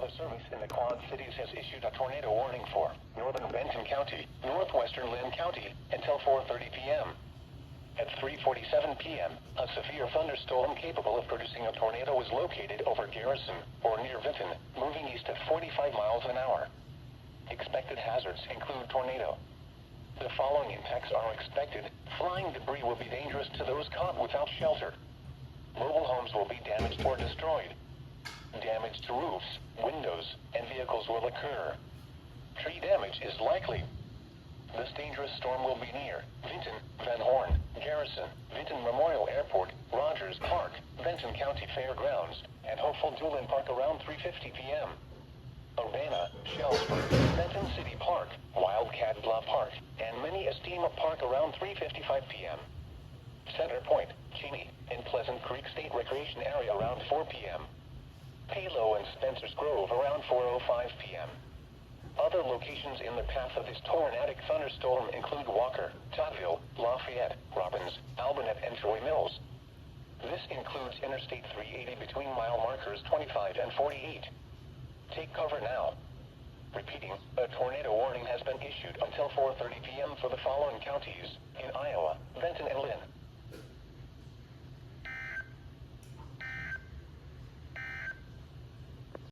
Weather Service in the Quad Cities has issued a tornado warning for northern Benton County, northwestern Lynn County, until 4:30 p.m. At 3:47 p.m., a severe thunderstorm capable of producing a tornado was located over Garrison, or near Vinton, moving east at 45 miles an hour. Expected hazards include tornado. The following impacts are expected. Flying debris will be dangerous to those caught without shelter. Mobile homes will be damaged or destroyed. Damage to roofs, windows, and vehicles will occur. Tree damage is likely. This dangerous storm will be near Vinton, Van Horn, Garrison, Vinton Memorial Airport, Rogers Park, Benton County Fairgrounds, and Hopeful Doolin Park around 3:50 p.m. Urbana, Shellsburg, Benton City Park, Wildcat Bluff Park, and Mini Estima Park around 3:55 p.m. Center Point, Cheney, and Pleasant Creek State Recreation Area around 4 p.m. Palo and Spencer's Grove around 4:05 p.m. Other locations in the path of this tornadic thunderstorm include Walker, Tottville, Lafayette, Robbins, Albanet, and Troy Mills. This includes Interstate 380 between mile markers 25 and 48. Take cover now. Repeating, a tornado warning has been issued until 4:30 p.m. for the following counties in Iowa, Benton and Lynn.